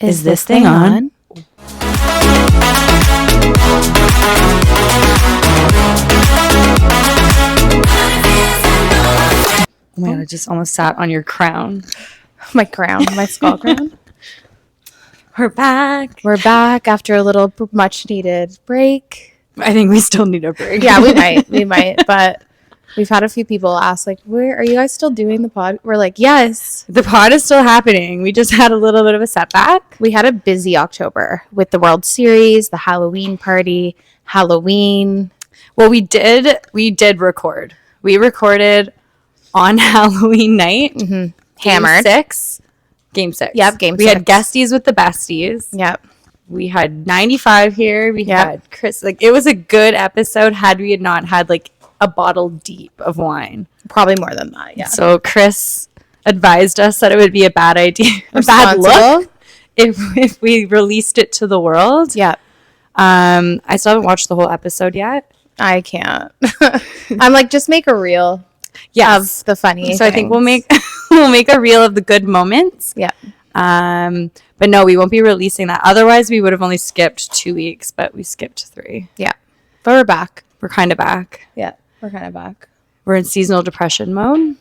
Is this thing on? Oh my God, I just almost sat on your crown. My crown, my skull crown. We're back. We're back after a little much needed break. I think we still need a break. Yeah, we might, but we've had a few people ask, like, where are you guys still doing the pod? We're like, yes. The pod is still happening. We just had a little bit of a setback. We had a busy October with the World Series, the Halloween party, Halloween. Well, we did record. We recorded on Halloween night. Mm-hmm. Hammered. Game 6. Yep, game 6. We had guesties with the besties. Yep. We had 95 here. We had Chris. Like, it was a good episode had we had not had, like, a bottle deep of wine. Probably more than that, yeah. So Chris advised us that it would be a bad idea, a bad look if we released it to the world. Yeah. I still haven't watched the whole episode yet. I can't. I'm like, just make a reel of the funny things. I think we'll make a reel of the good moments. Yeah. But no, we won't be releasing that. Otherwise, we would have only skipped 2 weeks, but we skipped 3. Yeah. But we're back. We're kind of back. Yeah. We're kind of back. We're in seasonal depression mode.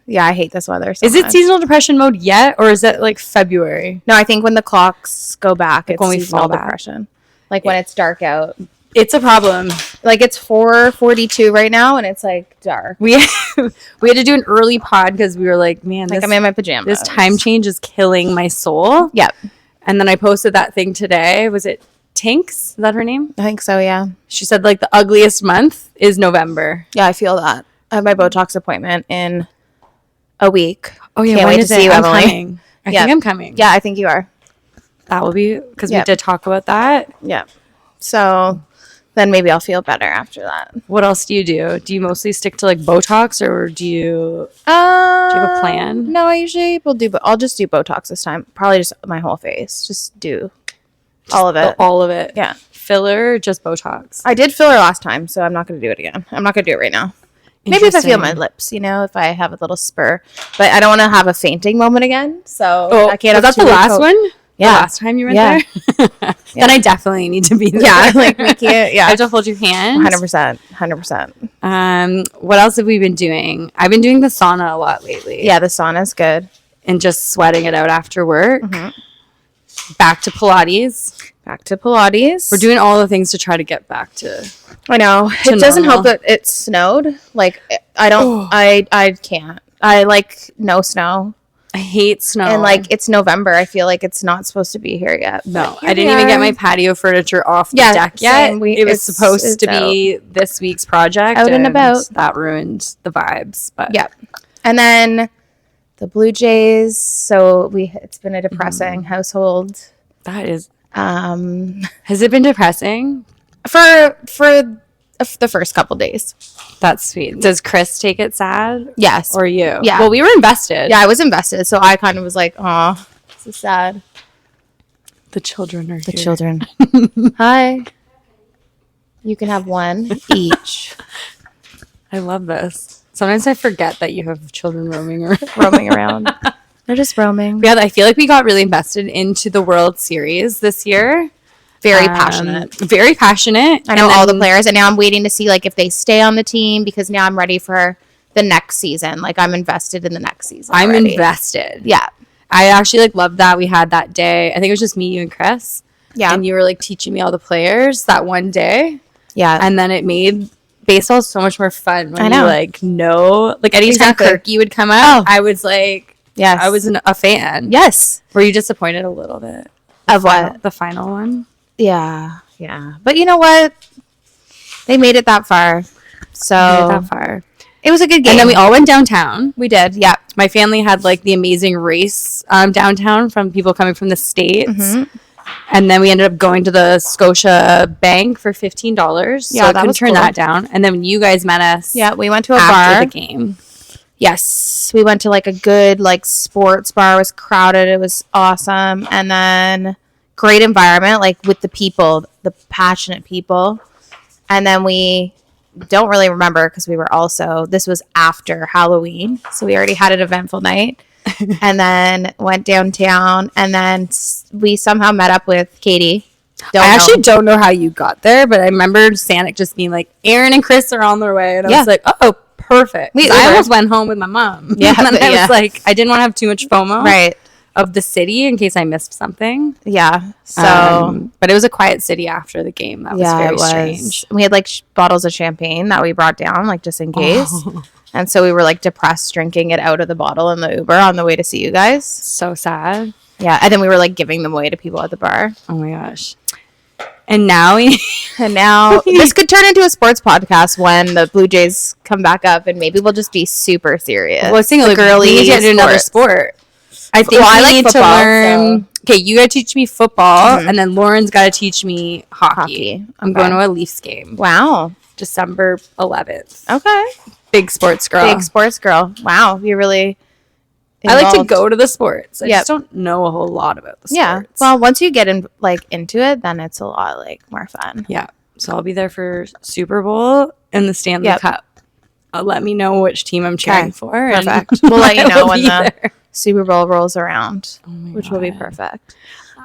Yeah, I hate this weather so much. Is it seasonal depression mode yet, or is it like February? No, I think when the clocks go back, it's when we seasonal fall back. depression. Like when it's dark out. It's a problem. Like it's 4:42 right now, and it's like dark. We had to do an early pod because we were like, man, like I'm in my pajamas. This time change is killing my soul. Yep. And then I posted that thing today. Was it Tinks? Is that her name? I think so, yeah. She said like the ugliest month is November. Yeah, I feel that. I have my Botox appointment in a week. Oh yeah, can't wait to see you, Emily. Coming. I think I'm coming. Yeah, I think you are. That will be because we did talk about that. Yeah. So then maybe I'll feel better after that. What else do you do? Do you mostly stick to like Botox, or do you have a plan? No, I usually will do. But I'll just do Botox this time. Probably just my whole face. Just do all of it. All of it. Yeah. Filler, just Botox. I did filler last time, so I'm not going to do it again. I'm not going to do it right now. Maybe if I feel my lips, if I have a little spur. But I don't want to have a fainting moment again. So I can't. Was that the last one? Yeah. The last time you went there? Then I definitely need to be there. Yeah, like we can't. Yeah. I have to hold your hand. 100%. 100%. What else have we been doing? I've been doing the sauna a lot lately. Yeah, the sauna's good. And just sweating it out after work. Mm-hmm. Back to Pilates. We're doing all the things to try to get back to. I know. It doesn't help that it snowed. Like I don't. I can't. I like no snow. I hate snow. And like it's November. I feel like it's not supposed to be here yet. No, I didn't even get my patio furniture off the deck yet. It was supposed to be this week's project. Out and about. That ruined the vibes. But yeah. And then the Blue Jays. So it's been a depressing household. That is. Has it been depressing? For the first couple days. That's sweet. Does Chris take it sad? Yes. Or you? Yeah. Well, we were invested. Yeah, I was invested. So I kind of was like, oh, this is sad. The children are here. The children. Hi. You can have one each. I love this. Sometimes I forget that you have children roaming around. They're just roaming. Yeah, I feel like we got really invested into the World Series this year. Very passionate. Very passionate. I know all the players, and now I'm waiting to see like if they stay on the team because now I'm ready for the next season. Like I'm invested in the next season. I'm invested. Yeah. I actually loved that we had that day. I think it was just me, you, and Chris. Yeah. And you were teaching me all the players that one day. Yeah. And then it made baseball so much more fun when you anytime Kirky would come out, I was like, yes, I was a fan. Yes. Were you disappointed a little bit of what? The final one? Yeah. But you know what? They made it that far. So it was a good game. And then we all went downtown. We did. Yeah. My family had the amazing race downtown from people coming from the States. Mm-hmm. And then we ended up going to the Scotia Bank for $15. So I couldn't turn that down. And then when you guys met us. Yeah, we went to a bar after the game. Yes. We went to a good sports bar. It was crowded. It was awesome. And then great environment, with the people, the passionate people. And then we don't really remember because we were this was after Halloween. So we already had an eventful night. and then went downtown, and then we somehow met up with Katie. I actually don't know how you got there, but I remember Sanic just being like, Aaron and Chris are on their way. And I was like, oh, perfect. I almost went home with my mom. Yeah. And I was like, I didn't want to have too much FOMO. Right. Of the city in case I missed something. Yeah. So, but it was a quiet city after the game. That was very strange. We had like bottles of champagne that we brought down, like just in case. Oh. And so we were like depressed drinking it out of the bottle in the Uber on the way to see you guys. So sad. Yeah. And then we were like giving them away to people at the bar. Oh my gosh. And now this could turn into a sports podcast when the Blue Jays come back up, and maybe we'll just be super serious. Well, I was thinking girly. We need to do another sport. I think I need football, to learn. So. Okay, you got to teach me football, and then Lauren's got to teach me hockey. Okay. I'm going to a Leafs game. Wow. December 11th. Okay. Big sports girl. Wow. You're really involved. I like to go to the sports. I just don't know a whole lot about the sports. Yeah. Well, once you get into it, then it's a lot more fun. Yeah. So I'll be there for Super Bowl and the Stanley Cup. Let me know which team I'm cheering for. Perfect. We'll let you know when the Super Bowl rolls around, which will be perfect.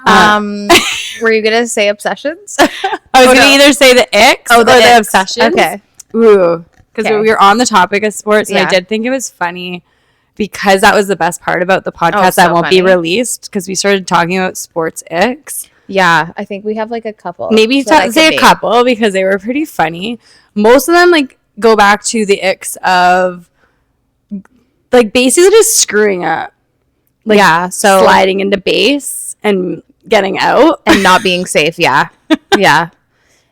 Were you gonna say obsessions? I was gonna either say the icks or the obsessions. Okay. Ooh, because we were on the topic of sports, and I did think it was funny because that was the best part about the podcast that won't be released, because we started talking about sports icks. Yeah, I think we have like a couple. Maybe say a couple because they were pretty funny. Most of them go back to the icks of basically just screwing up. So sliding into base and getting out and not being safe. Yeah.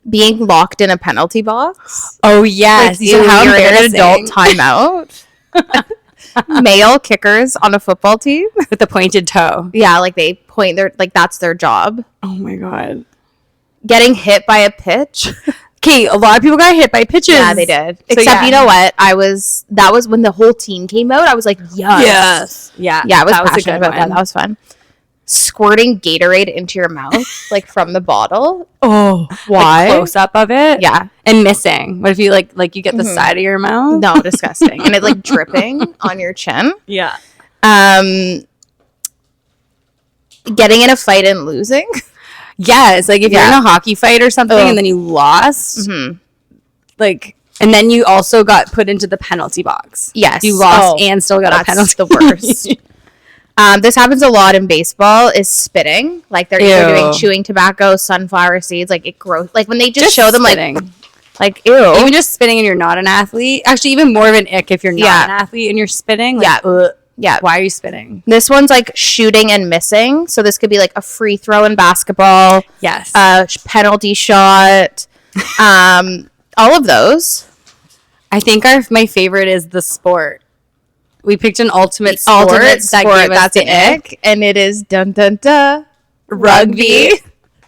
Being locked in a penalty box. Oh yes. You're in an adult timeout. Male kickers on a football team with a pointed toe. Yeah, they point that's their job. Oh my god. Getting hit by a pitch. Okay, a lot of people got hit by pitches. Yeah, they did. Except you know what? That was when the whole team came out. I was like, yes. Yeah. Yeah, I was passionate about that. That was fun. Squirting Gatorade into your mouth, from the bottle. Oh, why? Close up of it. Yeah. And missing. What if you you get the side of your mouth? No, disgusting. And it dripping on your chin. Yeah. Getting in a fight and losing. Yes, if you're in a hockey fight or something and then you lost, and then you also got put into the penalty box. Yes. You lost and still got a penalty. That's the worst. This happens a lot in baseball, is spitting. They're either doing chewing tobacco, sunflower seeds, it grows. When they just show them, spitting. Ew. Even just spitting and you're not an athlete. Actually, even more of an ick if you're not an athlete and you're spitting. Yeah. Why are you spitting? This one's shooting and missing. So this could be a free throw in basketball. Yes. Penalty shot. All of those. I think my favorite is the sport. We picked an ultimate sport. That's an ick. And it is dun dun dun. Rugby.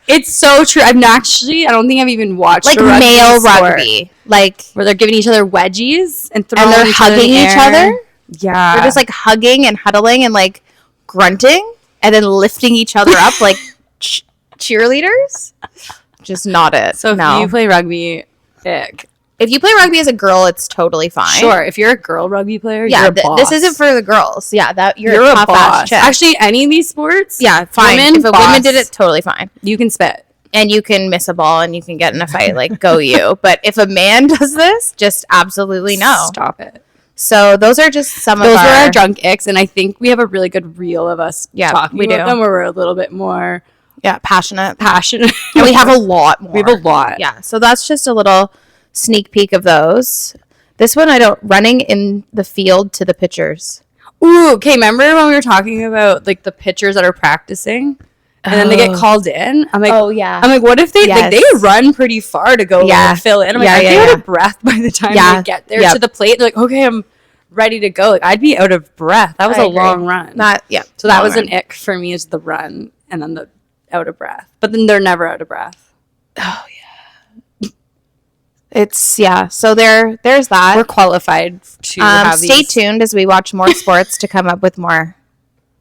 It's so true. I don't think I've even watched male rugby. Where they're giving each other wedgies and they're hugging each other. Yeah. They're just hugging and huddling and grunting and then lifting each other up like cheerleaders. Just not it. So if you play rugby, ick. If you play rugby as a girl, it's totally fine. Sure. If you're a girl rugby player, you're a boss. This isn't for the girls. Yeah, you're a tough boss. Actually, any of these sports, fine. If a woman did it, totally fine. You can spit. And you can miss a ball and you can get in a fight. Go you. But if a man does this, just absolutely no. Stop it. So those are just some of those were our drunk icks, and I think we have a really good reel of us talking about them where we're a little bit more passionate. And we have a lot more. We have a lot. Yeah. So that's just a little sneak peek of those. This one running in the field to the pitchers. Ooh, okay. Remember when we were talking about the pitchers that are practicing? And then they get called in. I'm like, oh yeah. I'm like, what if they they run pretty far to go fill in? I'm like, are they out of breath by the time they get there to the plate? They're like, okay, I'm ready to go. I'd be out of breath. That was a long run. So that was an ick for me, is the run and then the out of breath. But then they're never out of breath. Oh yeah. It's So there's that. We're qualified to have stay tuned as we watch more sports to come up with more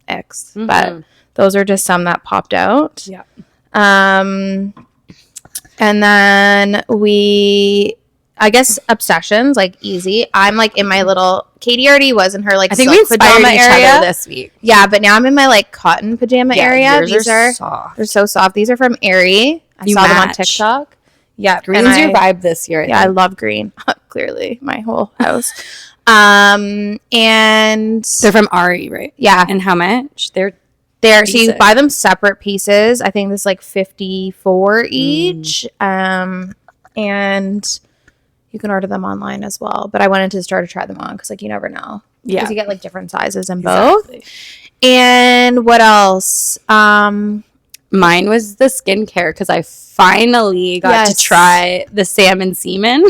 icks. Mm-hmm. But those are just some that popped out. Yeah. And then I I guess obsessions, like easy. I'm like in my little, Katie already was in her like I think we inspired each other this week. Yeah, but now I'm in my like cotton pajama area. These are soft. They're so soft. These are from Aerie. I saw them on TikTok. Yeah, green's your vibe this year. I love green. Clearly, my whole house. And they're from Ari, right? Yeah. And how much? They're so you buy them separate pieces. I think this like $54 each. And you can order them online as well. But I wanted to start to try them on because like you never know. Yeah. Because you get like different sizes in both. And what else? Mine was the skincare because I finally got to try the salmon semen.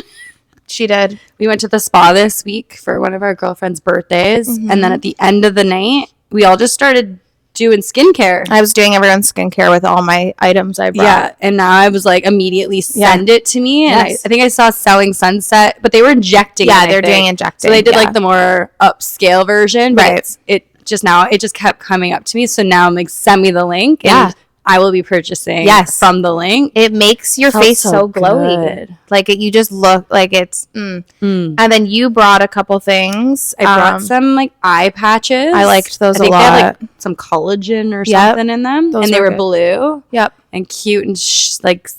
She did. We went to the spa this week for one of our girlfriends' birthdays. Mm-hmm. And then at the end of the night, we all just started doing skincare. I was doing everyone's skincare with all my items I brought. Yeah. And now I was like, immediately send it to me. And I think I saw Selling Sunset, but they were injecting it. Yeah, they're doing injecting. So they did like the more upscale version. But it just kept coming up to me. So now I'm like, send me the link. Yeah. And I will be purchasing from the link. It makes your face so glowy. Good. Like you just look like it's. And then you brought a couple things. I brought some like eye patches. I liked those a lot. They had like some collagen or something in them, and they were blue. Yep, and cute and like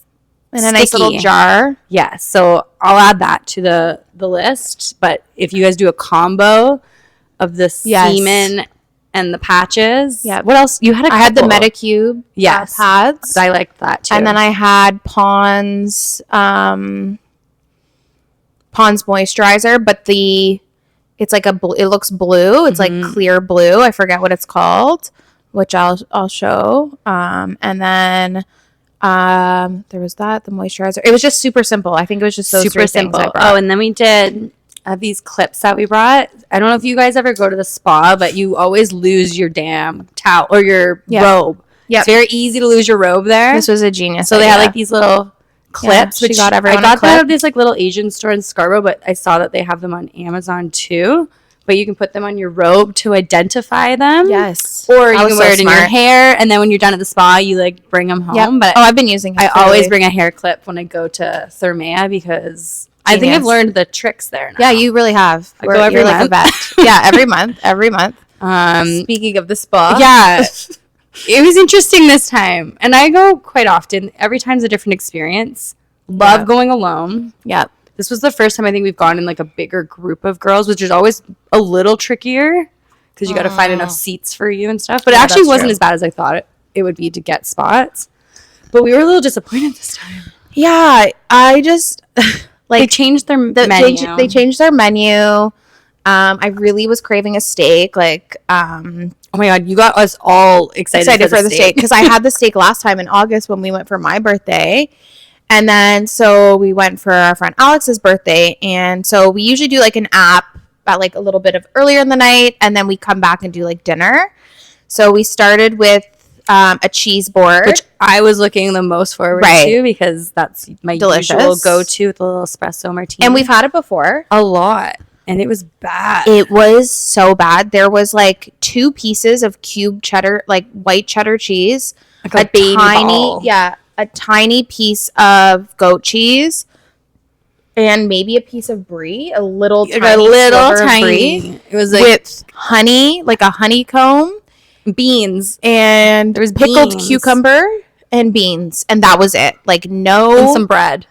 in a nice little jar. Yeah, so I'll add that to the list. But if you guys do a combo of the semen and the patches. Yeah. What else? I had the Medicube pads. I liked that too. And then I had Pond's moisturizer, but it's like it looks blue. It's like clear blue. I forget what it's called, which I'll show. And then there was the moisturizer. It was just super simple. I think it was just those super simple things I brought. Oh, and then we did these clips that we brought. I don't know if you guys ever go to the spa, but you always lose your damn towel or your robe. Yeah, it's very easy to lose your robe there. This was a genius. So they had like these little clips. Which got everyone. I got that at this like little Asian store in Scarborough, but I saw that they have them on Amazon too. But you can put them on your robe to identify them. Yes. Or you can wear it in your hair, and then when you're done at the spa, you like bring them home. Yep. But I've been using. I always bring a hair clip when I go to Thermea because I think I've learned the tricks there now. Yeah, you really have. I go every month. Like a vet. Yeah, every month. Speaking of the spa. Yeah. It was interesting this time. And I go quite often. Every time's a different experience. Love going alone. Yep. This was the first time I think we've gone in like a bigger group of girls, which is always a little trickier because you got to find enough seats for you and stuff. But it actually wasn't as bad as I thought it would be to get spots. But we were a little disappointed this time. Yeah, I just... they changed their menu. They changed their menu. I really was craving a steak. Like, oh my God, you got us all excited for the steak. Because I had the steak last time in August when we went for my birthday. And then, so we went for our friend Alex's birthday. And so we usually do like an app at like a little bit of earlier in the night. And then we come back and do like dinner. So we started with a cheese board, which I was looking the most forward to because that's my usual go-to with a little espresso martini. And we've had it before a lot, and it was bad. It was so bad. There was like 2 pieces of cube cheddar, like white cheddar cheese, like a baby ball. A tiny piece of goat cheese, and maybe a piece of brie, a little tiny brie. It was like with honey, like a honeycomb. Beans, and there was pickled cucumber and beans, and that was it. Like and some bread.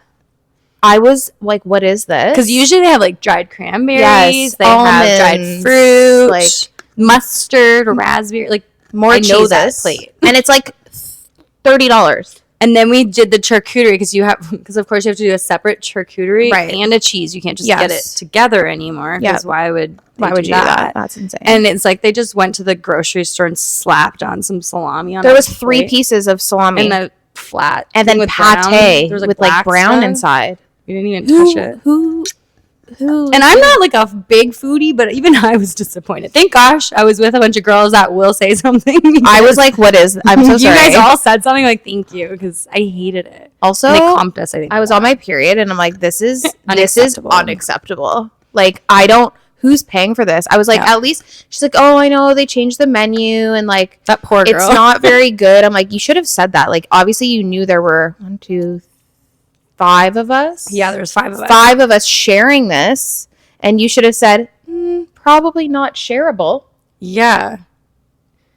I was like, what is this? Because usually they have like dried cranberries, they have dried fruit, like mustard, raspberry, like more cheeses. That plate. And it's like $30. And then we did the charcuterie because of course you have to do a separate charcuterie and a cheese. You can't just get it together anymore. Because why would you do that? That's insane. And it's like they just went to the grocery store and slapped on some salami on. There was 3 pieces of salami in the flat, and then pate with like brown inside. We didn't even touch it. And I'm not like a big foodie, but even I was disappointed. Thank gosh I was with a bunch of girls that will say something. I was like, what is... I'm so sorry. You guys all said something like, thank you, because I hated it. Also, and they comped us, I think. I was on my period, and I'm like, this is unacceptable. Like, I don't... Who's paying for this? I was like, at least... She's like, oh, I know, they changed the menu, and like... That poor girl. It's not very good. I'm like, you should have said that. Like, obviously, you knew there were 1, 2, 3 5 of us. Yeah, there was 5 of us. 5 of us sharing this, and you should have said, probably not shareable. Yeah.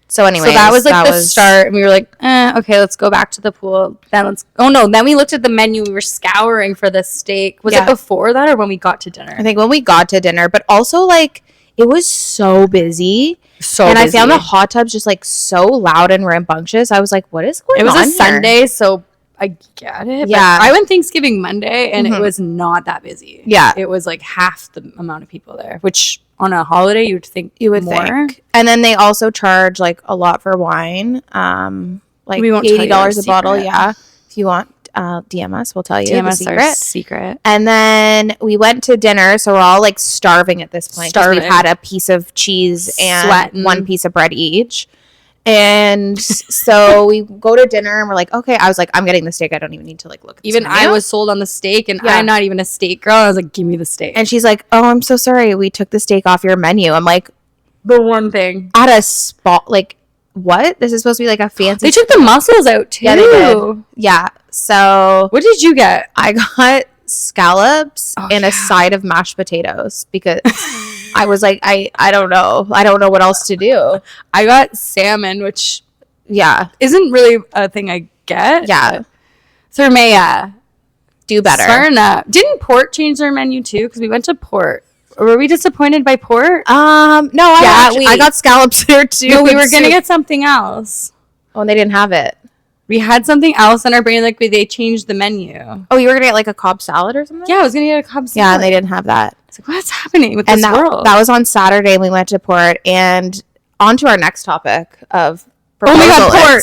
So anyway, that was like the start, and we were like, okay, let's go back to the pool. Then we looked at the menu. We were scouring for the steak. Was it before that or when we got to dinner? I think when we got to dinner, but also like it was so busy. I found the hot tubs just like so loud and rambunctious. I was like, what is going on? It was a Sunday, so I get it. Yeah. I went Thanksgiving Monday, and it was not that busy. Yeah. It was like half the amount of people there, which on a holiday you would think think. And then they also charge like a lot for wine. Like we won't $80 a bottle. Yeah. If you want, DM us. We'll tell you. DM us our secret. And then we went to dinner, so we're all like starving at this point. We've had a piece of cheese and one piece of bread each. And so we go to dinner and we're like, okay. I was like, I'm getting the steak. I don't even need to like look at this menu. I was sold on the steak, and I'm not even a steak girl. I was like, give me the steak. And she's like, oh, I'm so sorry. We took the steak off your menu. I'm like, the one thing. At a spot, like, what? This is supposed to be like a fancy. They took the mussels out too. Yeah, they did. Yeah. So what did you get? I got scallops and a side of mashed potatoes because I was like, I don't know. I don't know what else to do. I got salmon, which isn't really a thing I get. Yeah. Thermea. Do better. Smyrna. Didn't Port change their menu too? Because we went to Port. Or were we disappointed by Port? No, I got scallops there too. No, we were going to get something else. Oh, and they didn't have it. We had something else in our brain, like they changed the menu. Oh, you were gonna get like a Cobb salad or something? Yeah, I was gonna get a Cobb salad. Yeah, and they didn't have that. It's like, what's happening with this world? That was on Saturday, and we went to Port. And on to our next topic of proposal. Oh my God, Port!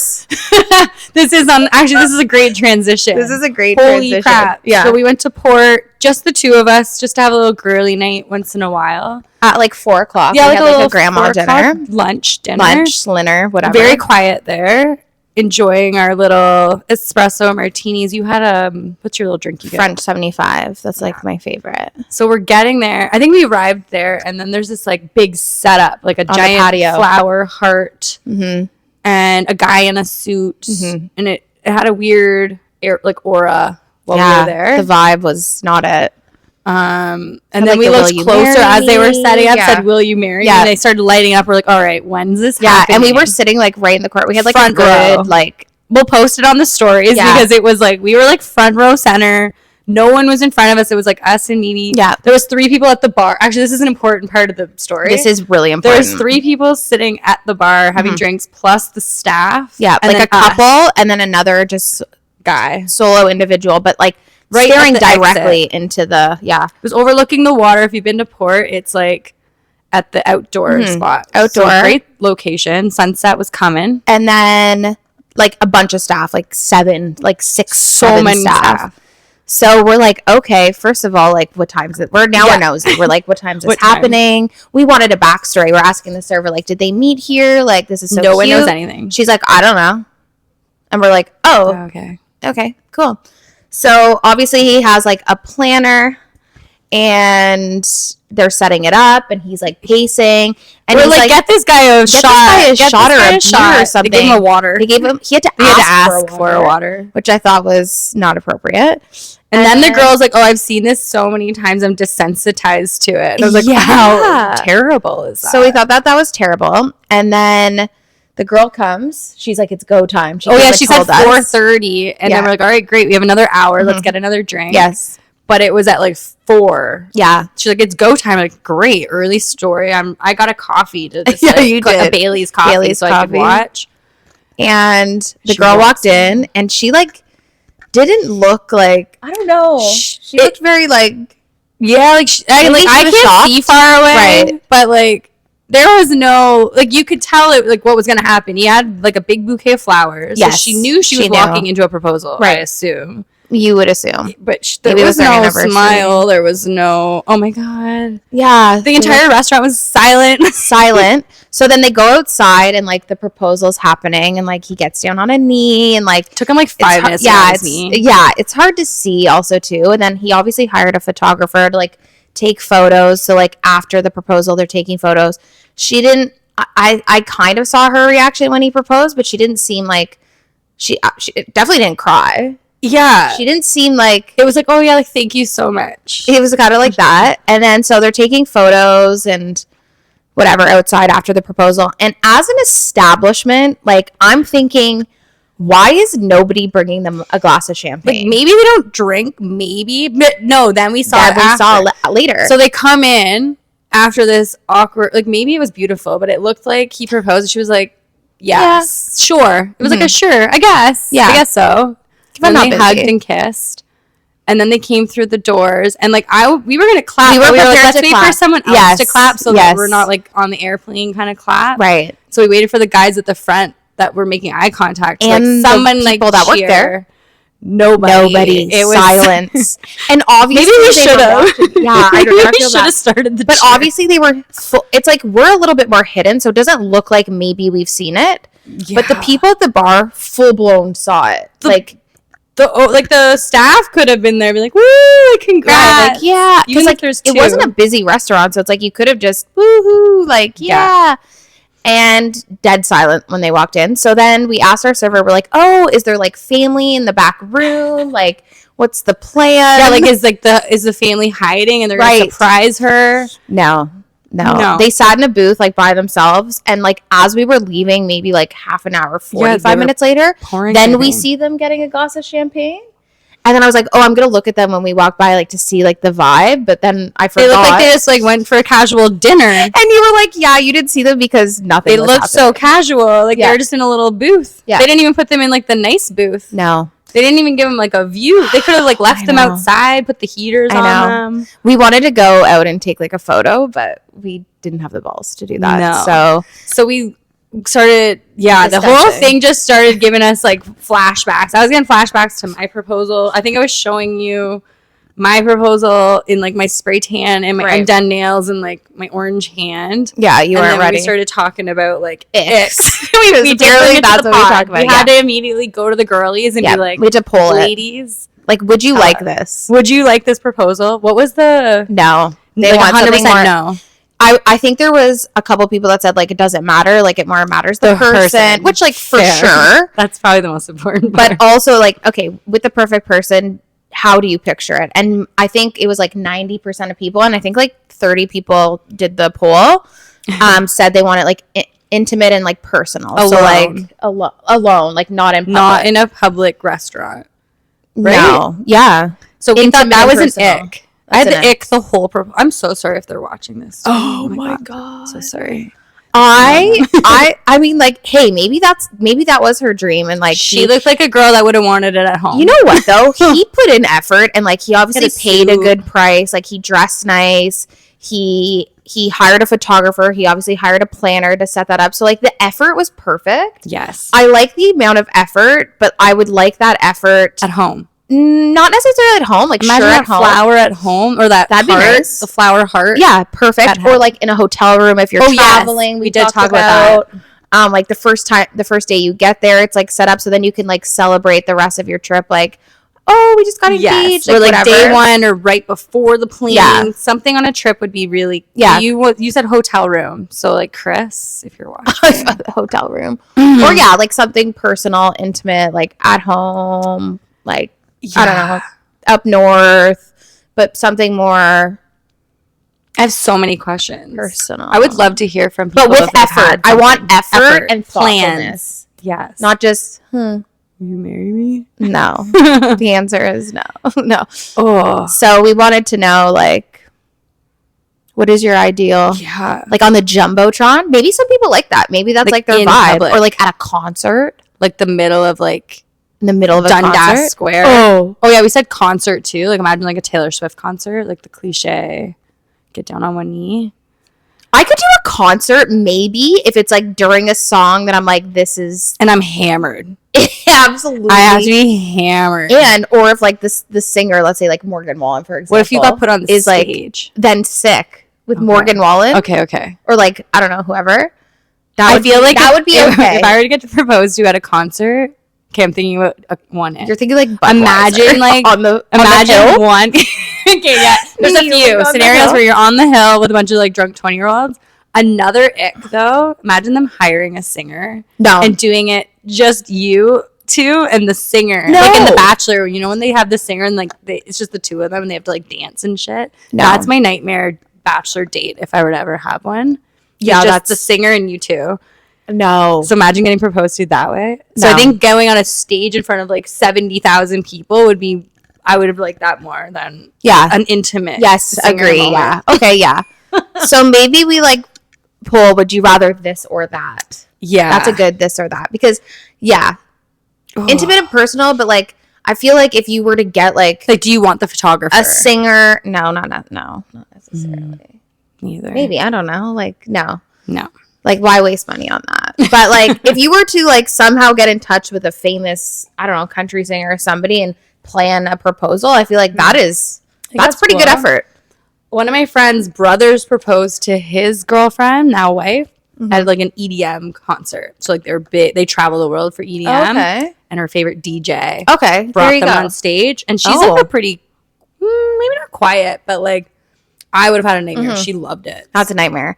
This is a great transition. This is a great Holy transition. Crap. Yeah. So we went to Port, just the 2 of us, just to have a little girly night once in a while. At like 4 o'clock. Yeah, we had a grandma dinner. Lunch, dinner, whatever. Very quiet there. Enjoying our little espresso martinis. You had what's your little drink you get? French 75. That's like my favorite. So we're getting there. I think we arrived there, and then there's this like big setup, like a giant patio. Flower heart, and a guy in a suit, and it had a weird aura while we were there. The vibe was not it. And then we looked closer as they were setting up, said, will you marry me? And they started lighting up. We're like, all right, when's this happening? And we were sitting like right in the court. We had like front a good row. like, we'll post it on the stories because it was like, we were like front row center. No one was in front of us. It was like us and maybe, there was 3 people at the bar. Actually, this is an important part of the story. This is really important. There's 3 people sitting at the bar having drinks plus the staff. Yeah. And like a couple and then another just guy, solo individual, but like, staring directly into the It was overlooking the water. If you've been to Port, it's like at the outdoor spot. Outdoor. So great location. Sunset was coming. And then like a bunch of staff, like 6, so 7 many staff. So we're like, okay, first of all, like what time is it? We're nosy. We're like, what time is this happening? We wanted a backstory. We're asking the server, like, did they meet here? Like, this is so no cute. one knows anything. She's like, I don't know. And we're like, oh, okay, cool. So obviously he has like a planner and they're setting it up and he's like pacing and we're like, get this guy a shot or a beer or something. They gave him a water. He had to ask for a water, which I thought was not appropriate. And then the girl's like, oh, I've seen this so many times. I'm desensitized to it. And I was like, how terrible is that? So we thought that was terrible. And then the girl comes. She's like, it's go time. She said 4:30. And then we're like, all right, great. We have another hour. Let's get another drink. Yes. But it was at like 4. Yeah. She's like, it's go time. I'm like, great. Early story. I got a coffee to just you did. A Bailey's coffee I could watch. And the girl walked in and she like didn't look like, I don't know. She looked very like, I can't see far away. Right. But like, there was no, like, you could tell it, like, what was going to happen. He had, like, a big bouquet of flowers. Yes. So she knew she was walking into a proposal, I assume. You would assume. But there was no smile. There was no, oh, my God. Yeah. The entire restaurant was silent. So then they go outside, and, like, the proposal's happening, and, like, he gets down on a knee, and, like. Took him, like, 5 minutes it's hard to see also, too. And then he obviously hired a photographer to, like, take photos. So, like, after the proposal, they're taking photos. She didn't, I kind of saw her reaction when he proposed, but she didn't seem like, she definitely didn't cry. Yeah. She didn't seem like... It was like, oh, yeah, like, thank you so much. It was kind of like that. And then, so they're taking photos and whatever outside after the proposal. And as an establishment, like, I'm thinking, why is nobody bringing them a glass of champagne? Like, maybe they don't drink, maybe. But no, then we saw later. So they come in after this awkward, like, maybe it was beautiful, but it looked like he proposed. And she was like, yes, sure. It was like a sure, I guess. Yeah. I guess so. And they hugged and kissed. And then they came through the doors. And, like, we were going to clap. We were like, let's wait for someone else to clap so that we're not, like, on the airplane kind of clap. Right. So we waited for the guys at the front that were making eye contact. And like, someone, the people that worked there. Nobody. It was silence. And obviously maybe we should have. Yeah, I don't know. We should have started the But obviously they were full. It's like we're a little bit more hidden, so it doesn't look like maybe we've seen it. Yeah. But the people at the bar full blown saw it. The staff could have been there, be like, "Woo, congrats!" Because like it wasn't a busy restaurant, so it's like you could have just woohoo, like and dead silent when they walked in. So then we asked our server, we're like, "Oh, is there like family in the back room? Like, what's the plan?" Yeah, like is the family hiding and they're gonna surprise her? No. They sat in a booth like by themselves, and like as we were leaving, maybe like half an hour, 45 minutes later, then we see them getting a glass of champagne. And then I was like, oh, I'm gonna look at them when we walk by, like to see like the vibe. But then I forgot. They looked like they just like went for a casual dinner. And you were like, yeah, you didn't see them because nothing. They looked so casual, like they were just in a little booth. Yeah, they didn't even put them in like the nice booth. No. They didn't even give them, like, a view. They could have, like, left them outside, put the heaters on them. We wanted to go out and take, like, a photo, but we didn't have the balls to do that. No. So we started, the whole thing just started giving us, like, flashbacks. I was getting flashbacks to my proposal. I think I was showing you my proposal in, like, my spray tan and my undone nails and, like, my orange hand. Yeah, you weren't ready. We started talking about, like, icks. we did that's what we talked about. We had to immediately go to the girlies and be like, we had to pull ladies. Like, would you like this? Would you like this proposal? What was the... No. They want 100% more. No. I think there was a couple people that said, like, it doesn't matter. Like, it more matters the person. Which, like, for sure. That's probably the most important part. But also, like, okay, with the perfect person... How do you picture it? And I think it was like 90% of people, and I think like 30 people did the poll, said they want it like intimate and like personal. Alone. So like alone, like not in public. Not in a public restaurant. Right? No. Yeah. So we thought that was personal. An ick. I had the ick the whole I'm so sorry if they're watching this. Oh my God. So sorry. I mean, like, hey, maybe that was her dream, and like she looked like a girl that would have wanted it at home. You know what though? He put in effort, and like he obviously paid a good price. Like he dressed nice. He hired a photographer. He obviously hired a planner to set that up. So like the effort was perfect. Yes, I like the amount of effort, but I would like that effort at home. Not necessarily at home. Like imagine that flower at home, or that'd heart, be nice. The flower heart. Yeah, perfect. Or like in a hotel room if you're traveling. Yes. We did talk about that. Like the first day you get there, it's like set up so then you can like celebrate the rest of your trip. Like, oh, we just got engaged. Yes. Or like day one or right before the plane. Yeah. Something on a trip would be really. Yeah. You said hotel room, so like Chris, if you're watching, hotel room, or like something personal, intimate, like at home, like. Yeah. I don't know, up north, but something more. I have so many questions. Personal. I would love to hear from people. But with effort. I want effort and plans. Yes. Not just, will you marry me? No. The answer is no. No. Oh. So we wanted to know, like, what is your ideal? Yeah. Like on the Jumbotron? Maybe some people like that. Maybe that's like their vibe. Public. Or like at a concert. Like the middle of like. In the middle of a concert? Square. Oh yeah, we said concert too. Like imagine like a Taylor Swift concert, like the cliche, get down on one knee. I could do a concert maybe if it's like during a song that I'm like, this is, and I'm hammered. Absolutely, I have to be hammered. And or if like the singer, let's say like Morgan Wallen, for example, what if you got put on the stage? Like, then sick with Morgan Wallen. Okay. Or like I don't know, whoever. I feel like that would be okay if I were to get proposed to at a concert. Okay, I'm thinking about one. You're thinking like imagine like on the one. Okay, yeah. There's a few scenarios where you're on the hill with a bunch of like drunk 20-year-olds. Another ick though. Imagine them hiring a singer. No. And doing it just you to, and the singer. No. Like in The Bachelor, you know, when they have the singer and like it's just the two of them and they have to like dance and shit. No. That's my nightmare Bachelor date if I were to ever have one. Yeah, just that's the singer and you two. No. So imagine getting proposed to that way. So No. I think going on a stage in front of like 70,000 people would be, I would have liked that more than an intimate. Yes, agree. Moment. Yeah. Okay, yeah. So maybe we like pull, would you rather this or that? Yeah. That's a good this or that. Because, intimate and personal, but like, I feel like if you were to get like do you want the photographer? A singer? No, not necessarily. Neither. Maybe, I don't know. Like, no. Like, why waste money on that? But like, if you were to like somehow get in touch with a famous, I don't know, country singer or somebody and plan a proposal, I feel like that's pretty good effort. One of my friend's brothers proposed to his girlfriend, now wife, at like an EDM concert. So like they travel the world for EDM, and her favorite DJ brought them on stage, and she's like a pretty maybe not quiet, but like I would have had a nightmare. She loved it. That's a nightmare.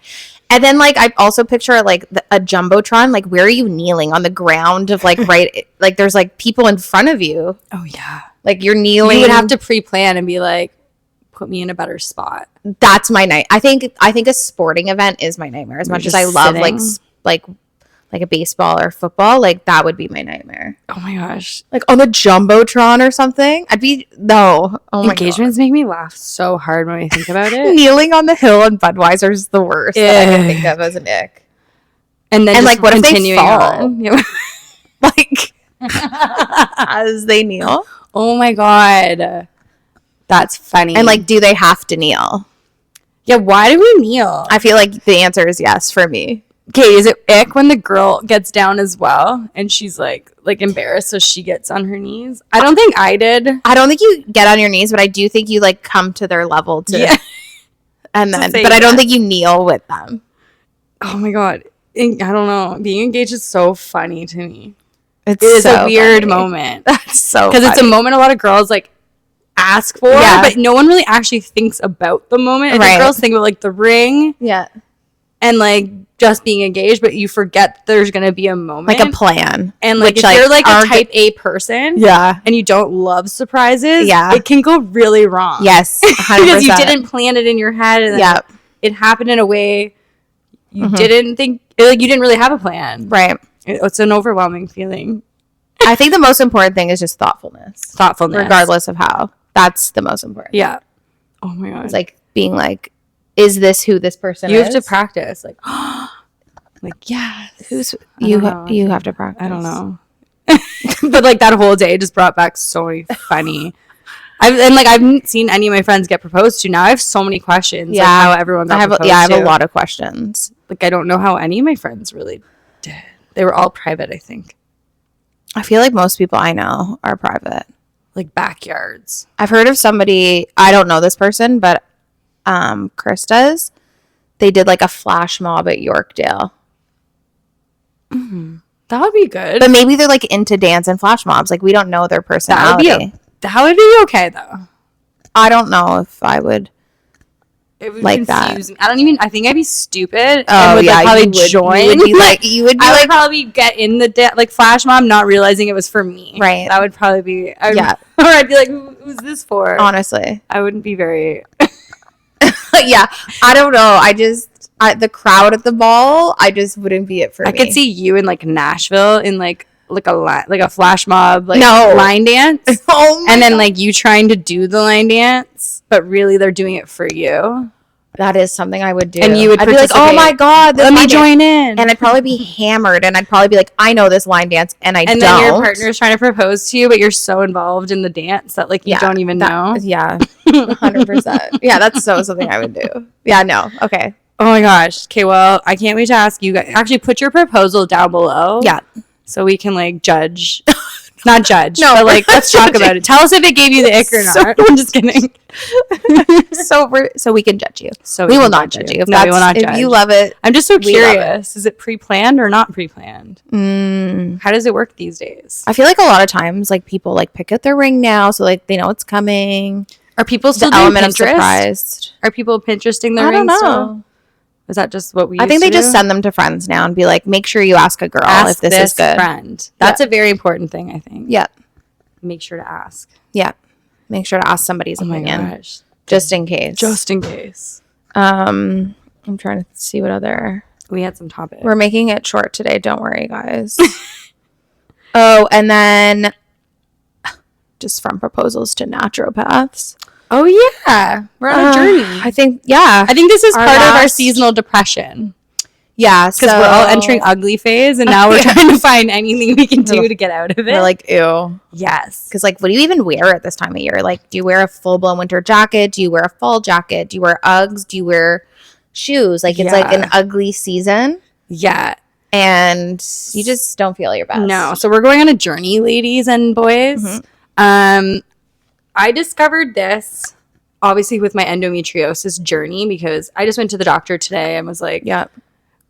And then like I also picture like a jumbotron, like where are you kneeling on the ground of like right like there's like people in front of you. Oh yeah, like you're kneeling. You would have to pre-plan and be like, put me in a better spot. That's my night. I think a sporting event is my nightmare. As much as I love like a baseball or football, like that would be my nightmare. Oh my gosh. Like on the jumbotron or something. Oh my Engagements make me laugh so hard when I think about it. Kneeling on the hill and Budweiser is the worst that I can think of as an ick. And then like what if they fall? On? Like as they kneel. Oh my god. That's funny. And like, do they have to kneel? Yeah, why do we kneel? I feel like the answer is yes for me. Okay, is it ick when the girl gets down as well and she's like embarrassed, so she gets on her knees? I don't think I did. I don't think you get on your knees, but I do think you like come to their level and then but I don't think you kneel with them. Oh my god. I don't know. Being engaged is so funny to me. It is so a weird funny. moment. That's so because it's a moment a lot of girls like ask for, but no one really actually thinks about the moment. And girls think about like the ring, and like just being engaged, but you forget there's gonna be a moment, like a plan. And like if you're like a type A person, and you don't love surprises, it can go really wrong. Yes, 100%. Because you didn't plan it in your head, and it happened in a way you didn't think. Like you didn't really have a plan, right? It's an overwhelming feeling. I think the most important thing is just thoughtfulness, regardless of how. That's the most important. Yeah. Oh my god. It's like being like, is this who this person is? You have to practice. Like, yes. You have to practice. I don't know. But like that whole day just brought back so many funny. I've seen any of my friends get proposed to. Now I have so many questions. Yeah. Like how everyone got proposed to. I have a lot of questions. Like I don't know how any of my friends really did. They were all private, I think. I feel like most people I know are private. Like backyards. I've heard of somebody, I don't know this person, but Chris does. They did like a flash mob at Yorkdale. Mm-hmm. That would be good. But maybe they're like into dance and flash mobs. Like we don't know their personality. That would be okay though. I don't know if I would. It would like confuse that. Me. I think I'd be stupid. Oh and would, probably join. You would be I would probably get in the like flash mob, not realizing it was for me. Right. That would probably be. Or I'd be like, who's this for? Honestly, I wouldn't be very. Yeah, I don't know. The crowd at the ball, I just wouldn't be it for me. I could see you in like Nashville in like a flash mob line dance. And then like you trying to do the line dance, but really they're doing it for you. That is something I would do. And you would be like, oh my god, let me join in. And I'd probably be hammered, and I'd probably be like, I know this line dance, and don't. And then your partner's trying to propose to you, but you're so involved in the dance that like you don't even know. Yeah, 100%. Yeah, that's something I would do. Yeah, no, okay. Oh my gosh. Okay, well, I can't wait to ask you guys. Actually, put your proposal down below. Yeah. So we can like judge. Not judge. No, but like let's talk about it. Tell us if it gave you the ick or not. I'm just kidding. So we can judge you. So we will not judge you. No, we will not judge. If you love it. I'm just so curious. Is it pre-planned or not pre-planned? How does it work these days? I feel like a lot of times like people like pick out their ring now, so like they know it's coming. Are people still the doing element Pinterest? Of surprised? Are people Pinteresting their rings still? Is that just what we I think they do? just send them to friends now and be like, make sure you ask a girl if this is good. Friend. That's a very important thing, I think. Yeah. Make sure to ask. Yeah. Make sure to ask somebody's opinion. My gosh. Just in case. Just in case. I'm trying to see what other... We had some topics. We're making it short today. Don't worry, guys. Oh, and then just from proposals to naturopaths. Oh, yeah. We're on a journey. I think this is part of our seasonal depression. Yeah. Because we're all entering ugly phase, and now we're trying to find anything we can do to get out of it. We're like, ew. Yes. Because, like, what do you even wear at this time of year? Like, do you wear a full-blown winter jacket? Do you wear a fall jacket? Do you wear Uggs? Do you wear shoes? Like, it's like an ugly season. Yeah. And you just don't feel your best. No. So we're going on a journey, ladies and boys. Mm-hmm. I discovered this, obviously, with my endometriosis journey, because I just went to the doctor today and was like,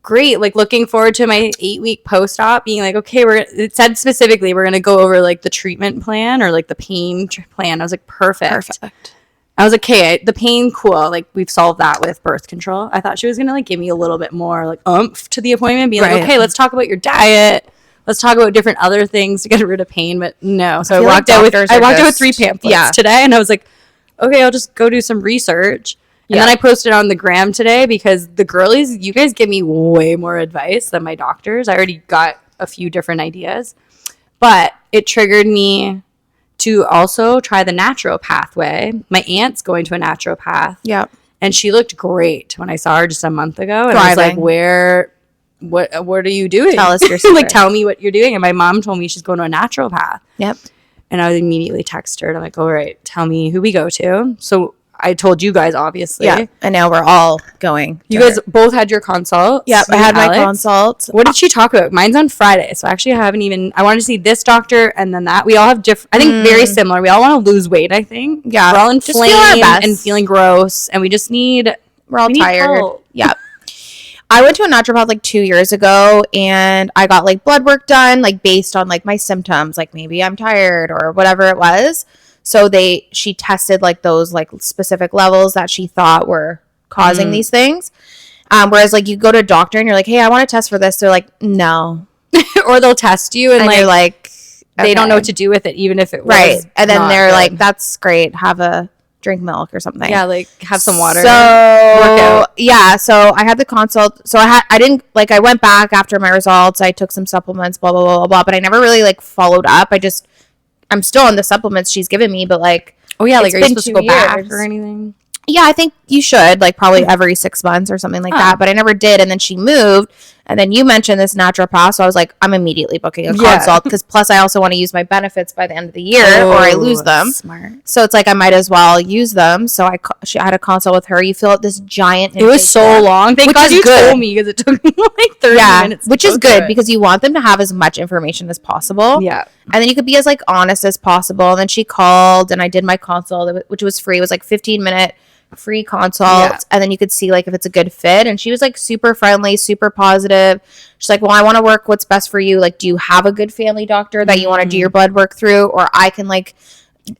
great. Like, looking forward to my 8-week post-op, being like, okay, it said specifically, we're going to go over, like, the treatment plan or, like, the pain plan. I was like, perfect. I was like, okay, the pain, cool. Like, we've solved that with birth control. I thought she was going to, like, give me a little bit more, like, oomph to the appointment, being like, okay, let's talk about your diet. Let's talk about different other things to get rid of pain. But no. So I walked out with 3 pamphlets today, and I was like, okay, I'll just go do some research. And then I posted on the gram today, because the girlies, you guys give me way more advice than my doctors. I already got a few different ideas. But it triggered me to also try the naturopath way. My aunt's going to a naturopath. Yeah. And she looked great when I saw her just a month ago. And I was like, what are you doing? Tell us your secret. Like, tell me what you're doing. And my mom told me she's going to a naturopath. Yep. And I would immediately text her. And I'm like, all right, tell me who we go to. So I told you guys, obviously. Yeah. And now we're all going. You guys both had your consult. Yep. I had my consult. What did she talk about? Mine's on Friday. So actually I wanted to see this doctor and then that. We all have different, I think very similar. We all want to lose weight, I think. Yeah. We're all inflamed and feeling gross. And we just we're all tired. Yep. I went to a naturopath like 2 years ago, and I got like blood work done, like based on like my symptoms, like maybe I'm tired or whatever it was. So she tested like those like specific levels that she thought were causing these things. Whereas like you go to a doctor and you're like, hey, I want to test for this. They're like, no. Or they'll test you and like, you're like, they don't know what to do with it, even if it was right. And then they're good. Like, that's great. Drink milk or something. Yeah, like have some water. So yeah, so I had the consult. So I went back after my results. I took some supplements, blah blah blah blah blah. But I never really like followed up. I'm still on the supplements she's given me, but like, oh yeah, like are you supposed to go back or anything? Yeah, I think you should, like probably every 6 months or something like that. But I never did. And then she moved. And then you mentioned this naturopath. So I was like, I'm immediately booking a consult. Because plus I also want to use my benefits by the end of the year or I lose them. Smart. So it's like I might as well use them. So I had a consult with her. You fill out this giant. It was so long. Thank God you told me, because it took me like 30 minutes. Which is good because you want them to have as much information as possible. Yeah. And then you could be as like honest as possible. And then she called and I did my consult, which was free. It was like 15-minute free consult, and then you could see like if it's a good fit. And she was like super friendly, super positive. She's like, well, I want to work what's best for you. Like, do you have a good family doctor that you want to do your blood work through, or I can like,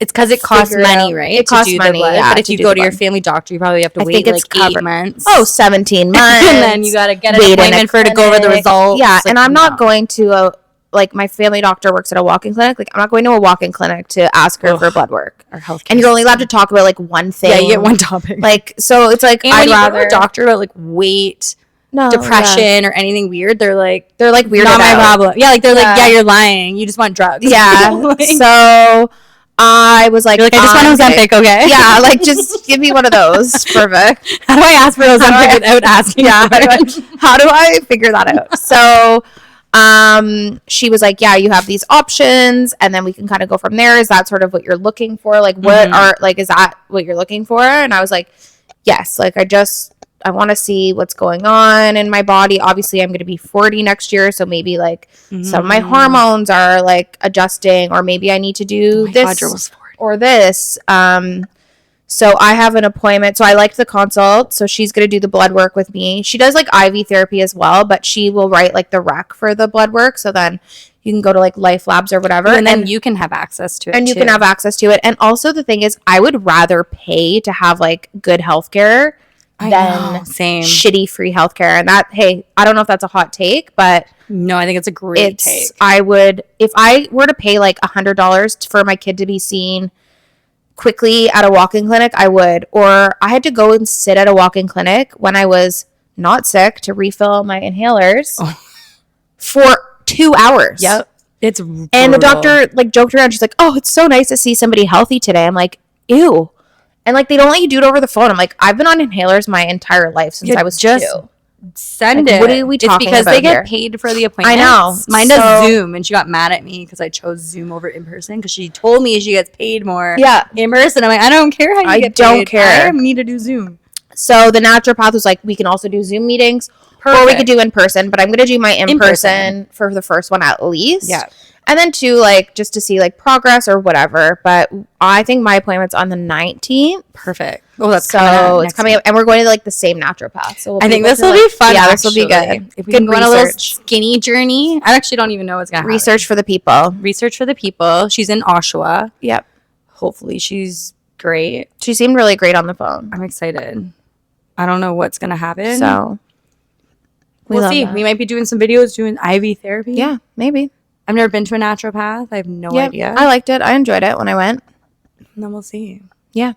it's because it costs money, right? It costs money, but if you go to your family doctor, you probably have to wait like 8 months. 17 months. And then you got to get an appointment for her to go over the results. Yeah, and I'm not going to like my family doctor works at a walk-in clinic. Like I'm not going to a walk-in clinic to ask her for blood work. Or health. And you're only allowed to talk about like one thing. Yeah, you get one topic. Like, so it's like, and I'd rather a doctor about like weight, depression, or anything weird. They're like weirded not my out. problem. Yeah, like they're like, yeah, you're lying. You just want drugs. Yeah. Like, so I was like, I just want Ozempic, okay? Yeah, like just give me one of those. Perfect. How do I ask for Ozempic without asking? Yeah. How do I figure that out? So she was like, yeah, you have these options, and then we can kind of go from there. Is that sort of what you're looking for? Like, what is that what you're looking for? And I was like, yes. Like, I want to see what's going on in my body. Obviously, I'm going to be 40 next year, so maybe like some of my hormones are like adjusting, or maybe I need to do this or this. So I have an appointment. So I liked the consult. So she's going to do the blood work with me. She does like IV therapy as well, but she will write like the rec for the blood work. So then you can go to like Life Labs or whatever. And then you can have access to it. And you can have access to it. And also the thing is, I would rather pay to have like good healthcare than same shitty free healthcare. And that, hey, I don't know if that's a hot take, but no, I think it's a great take. I would, if I were to pay like $100 for my kid to be seen quickly at a walk-in clinic, I would. Or I had to go and sit at a walk-in clinic when I was not sick to refill my inhalers for 2 hours. Yep. It's brutal. And the doctor like joked around. She's like, "Oh, it's so nice to see somebody healthy today." I'm like, "Ew." And like they don't let you do it over the phone. I'm like, I've been on inhalers my entire life since I was just 2. Send like, it. What are we talking about? It's because they get here? paid for the appointments. I know. Mine does Zoom, and she got mad at me because I chose Zoom over in person because she told me she gets paid more in person. I'm like, I don't care how you get paid. I don't care. I need to do Zoom. So the naturopath was like, we can also do Zoom meetings. Perfect. Or we could do in person, but I'm going to do my in person for the first one at least. Yeah. And then 2, like, just to see, like, progress or whatever. But I think my appointment's on the 19th. Perfect. Oh, that's it's coming up. And we're going to, like, the same naturopath. So I think this will be fun. Yeah, this will be good. If we can go on a little skinny journey. I actually don't even know what's going to happen. Research for the people. Research for the people. She's in Oshawa. Yep. Hopefully she's great. She seemed really great on the phone. I'm excited. I don't know what's going to happen. So we'll see. We might be doing some videos doing IV therapy. Yeah, maybe. I've never been to a naturopath. I have no idea. I liked it. I enjoyed it when I went. And then we'll see. Yeah.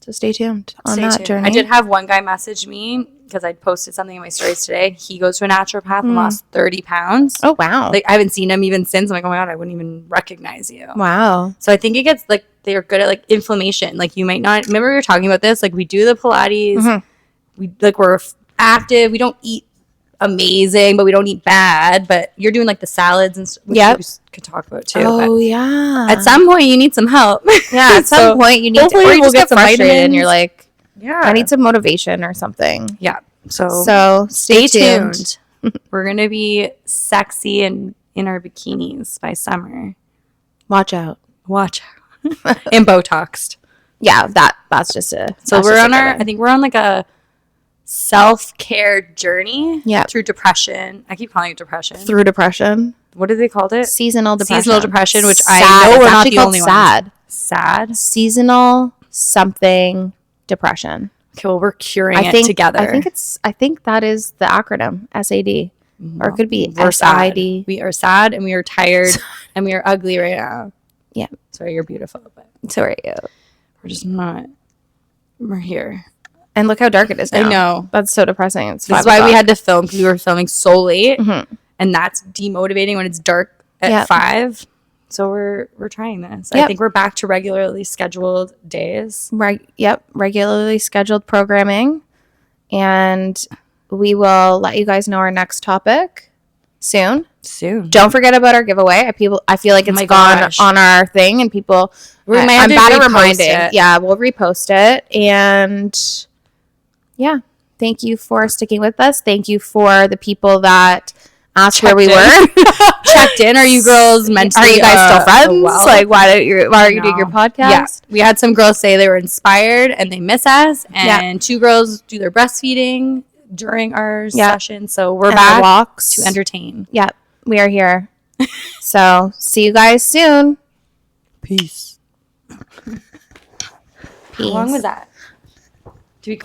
So stay tuned on that journey. I did have one guy message me because I posted something in my stories today. He goes to a naturopath and lost 30 pounds. Oh, wow. Like, I haven't seen him even since. I'm like, oh my God, I wouldn't even recognize you. Wow. So I think it gets, like, they're good at, like, inflammation. Like, you might not, remember we were talking about this? Like, we do the Pilates. Mm-hmm. We're active. We don't eat amazing, but we don't eat bad. But you're doing like the salads and which we could talk about too. Oh yeah. At some point, you need some help. Yeah. At some point, you need to. Or you just get some frustrated, and you're like, I need some motivation or something. Yeah. So stay tuned. We're gonna be sexy and in our bikinis by summer. Watch out. And Botoxed. Yeah. That's just a. So we're on I think we're on like a self-care journey through depression. I keep calling it depression. Through depression. What did they call it? Seasonal depression. Seasonal depression, which sad. I know we're not the only ones. Sad. Seasonal something depression. Okay, well, we're curing it together. I think that is the acronym SAD. Or it could be SID. We are sad and we are tired and we are ugly right now. Yeah. Sorry, you're beautiful, but so are you. We're just not. We're here. And look how dark it is now. I know. That's so depressing. This is why we had to film, because we were filming so late. Mm-hmm. And that's demotivating when it's dark at 5. So we're trying this. I think we're back to regularly scheduled days. Regularly scheduled programming. And we will let you guys know our next topic soon. Don't forget about our giveaway. I feel like it's gone on our thing, and people. I'm bad at reminding. Yeah, we'll repost it. And yeah, thank you for sticking with us. Thank you for the people that asked where we were. Checked in. Are you girls mentally? Are you guys still friends? Like, why are you doing your podcast? Yeah. We had some girls say they were inspired and they miss us, and 2 girls do their breastfeeding during our session. So we're back to entertain. Yeah, we are here. So see you guys soon. Peace. How long was that? Do we